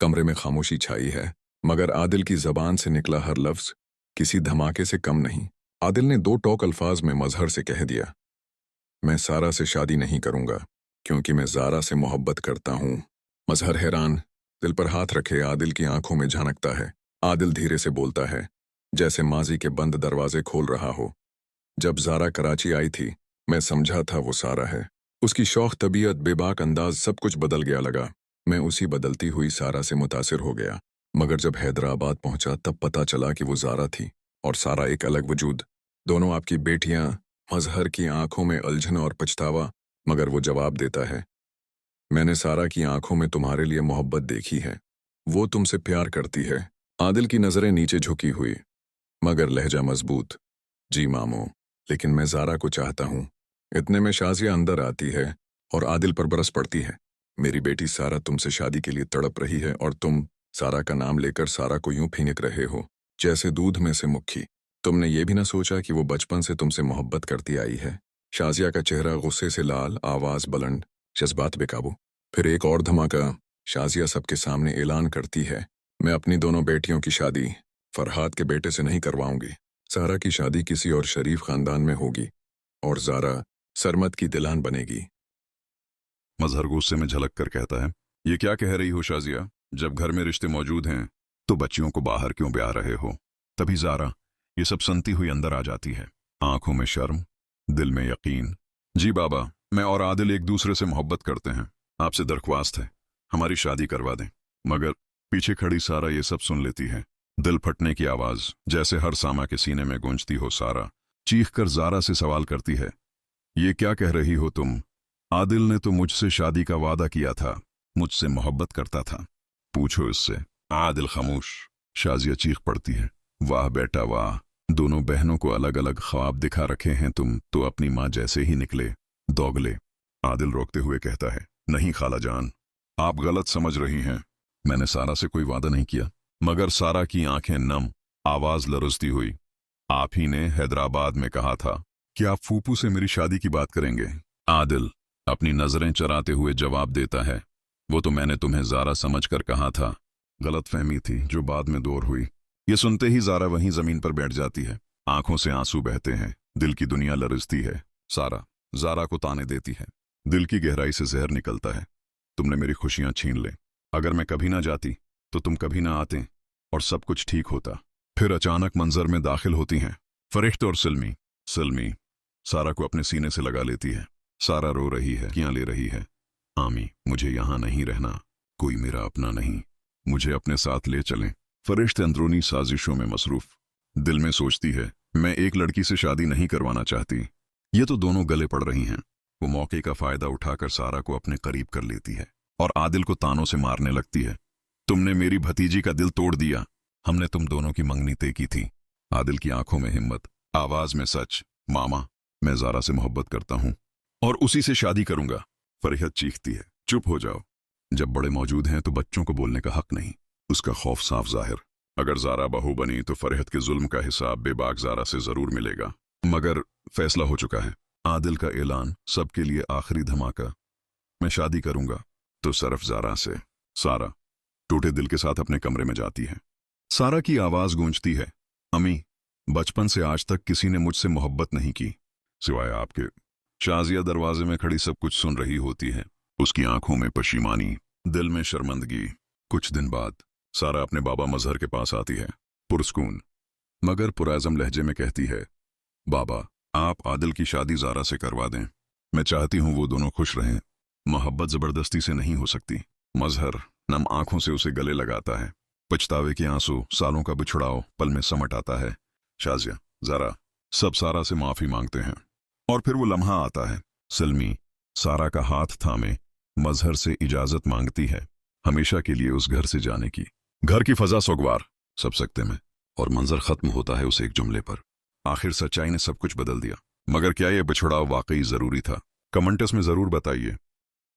कमरे में खामोशी छाई है, मगर आदिल की जबान से निकला हर लफ्ज किसी धमाके से कम नहीं। आदिल ने दो टोक अल्फाज में मजहर से कह दिया, मैं सारा से शादी नहीं करूंगा क्योंकि मैं जारा से मोहब्बत करता हूं। मजहर हैरान, दिल पर हाथ रखे आदिल की आंखों में झांकता है। आदिल धीरे से बोलता है, जैसे माजी के बंद दरवाजे खोल रहा हो। जब जारा कराची आई थी, मैं समझा था वो सारा है। उसकी शौक तबीयत, बेबाक अंदाज, सब कुछ बदल गया लगा। मैं उसी बदलती हुई सारा से मुतासिर हो गया। मगर जब हैदराबाद पहुंचा तब पता चला कि वो जारा थी और सारा एक अलग वजूद। दोनों आपकी बेटियां। मजहर की आंखों में उलझन और पछतावा, मगर वो जवाब देता है, मैंने सारा की आंखों में तुम्हारे लिए मोहब्बत देखी है। वो तुमसे प्यार करती है। आदिल की नजरें नीचे झुकी हुई, मगर लहजा मजबूत, जी मामू, लेकिन मैं जारा को चाहता हूं। इतने में शाजिया अंदर आती है और आदिल पर बरस पड़ती है, मेरी बेटी सारा तुमसे शादी के लिए तड़प रही है और तुम सारा का नाम लेकर सारा को यूं फिनक रहे हो जैसे दूध में से मक्खी। तुमने ये भी ना सोचा कि वो बचपन से तुमसे मोहब्बत करती आई है। शाजिया का चेहरा गुस्से से लाल, आवाज बुलंद, जज्बात बेकाबू। फिर एक और धमाका। शाजिया सबके सामने ऐलान करती है, मैं अपनी दोनों बेटियों की शादी फरहाद के बेटे से नहीं करवाऊंगी। सारा की शादी किसी और शरीफ खानदान में होगी और जारा सरमद की दिलान बनेगी। मजहर गुस्से में झलक कर कहता है, ये क्या कह रही हो शाजिया? जब घर में रिश्ते मौजूद हैं तो बच्चियों को बाहर क्यों ब्याह रहे हो? तभी जारा ये सब सुनती हुई अंदर आ जाती है, आंखों में शर्म, दिल में यकीन। जी बाबा, मैं और आदिल एक दूसरे से मोहब्बत करते हैं। आपसे दरख्वास्त है, हमारी शादी करवा दें। मगर पीछे खड़ी सारा ये सब सुन लेती है। दिल फटने की आवाज जैसे हर सामा के सीने में गूंजती हो। सारा चीख कर जारा से सवाल करती है, ये क्या कह रही हो तुम? आदिल ने तो मुझसे शादी का वादा किया था, मुझसे मोहब्बत करता था, पूछो इससे। आदिल खामोश। शाजिया चीख पड़ती है, वाह बेटा वाह, दोनों बहनों को अलग अलग ख्वाब दिखा रखे हैं तुम तो अपनी माँ जैसे ही निकले, दोगले। आदिल रोकते हुए कहता है, नहीं खाला जान, आप गलत समझ रही हैं। मैंने सारा से कोई वादा नहीं किया। मगर सारा की आंखें नम, आवाज लरजती हुई, आप ही ने हैदराबाद में कहा था कि आप फूफू से मेरी शादी की बात करेंगे। आदिल अपनी नजरें चराते हुए जवाब देता है, वो तो मैंने तुम्हें जारा समझकर कहा था, गलतफहमी थी जो बाद में दूर हुई। ये सुनते ही जारा वहीं जमीन पर बैठ जाती है, आंखों से आंसू बहते हैं, दिल की दुनिया लरजती है। सारा जारा को ताने देती है, दिल की गहराई से जहर निकलता है, तुमने मेरी खुशियां छीन ले। अगर मैं कभी ना जाती तो तुम कभी ना आते और सब कुछ ठीक होता। फिर अचानक मंजर में दाखिल होती हैं फरिश्त और सिल्मी। सिल्मी सारा को अपने सीने से लगा लेती है। सारा रो रही है, कियां ले रही है, आमी मुझे यहां नहीं रहना, कोई मेरा अपना नहीं, मुझे अपने साथ ले चलें। फरिश्त अंदरूनी साजिशों में मसरूफ, दिल में सोचती है, मैं एक लड़की से शादी नहीं करवाना चाहती, ये तो दोनों गले पड़ रही हैं। वो मौके का फायदा उठाकर सारा को अपने करीब कर लेती है और आदिल को तानों से मारने लगती है, तुमने मेरी भतीजी का दिल तोड़ दिया, हमने तुम दोनों की मंगनी तय की थी। आदिल की आंखों में हिम्मत, आवाज में सच, मामा मैं जारा से मोहब्बत करता हूं और उसी से शादी करूंगा। फरिहत चीखती है, चुप हो जाओ, जब बड़े मौजूद हैं तो बच्चों को बोलने का हक नहीं। उसका खौफ साफ जाहिर, अगर जारा बहू बनी तो फरिहत के जुल्म का हिसाब बेबाक जारा से जरूर मिलेगा। मगर फैसला हो चुका है, आदिल का ऐलान, सबके लिए आखिरी धमाका, मैं शादी करूंगा तो सिर्फ जारा से। सारा टूटे दिल के साथ अपने कमरे में जाती है। सारा की आवाज गूंजती है, अम्मी बचपन से आज तक किसी ने मुझसे मोहब्बत नहीं की सिवाय आपके। शाजिया दरवाजे में खड़ी सब कुछ सुन रही होती है, उसकी आंखों में पशीमानी, दिल में शर्मंदगी। कुछ दिन बाद सारा अपने बाबा मजहर के पास आती है, पुरस्कून मगर पुराज़म लहजे में कहती है, बाबा आप आदिल की शादी जारा से करवा दें, मैं चाहती हूं वो दोनों खुश रहें, मोहब्बत जबरदस्ती से नहीं हो सकती। मजहर नम आंखों से उसे गले लगाता है, पछतावे के आंसू, सालों का बिछुड़ाव पल में समट आता है। शाजिया, जारा सब सारा से माफी मांगते हैं और फिर वो लम्हा आता है, सिल्मी सारा का हाथ थामे मजहर से इजाजत मांगती है, हमेशा के लिए उस घर से जाने की। घर की फजा सोगवार, सब सकते में, और मंजर खत्म होता है उस एक जुमले पर, आखिर सच्चाई ने सब कुछ बदल दिया। मगर क्या यह बिछुड़ाव वाकई जरूरी था? कमेंट्स में जरूर बताइए।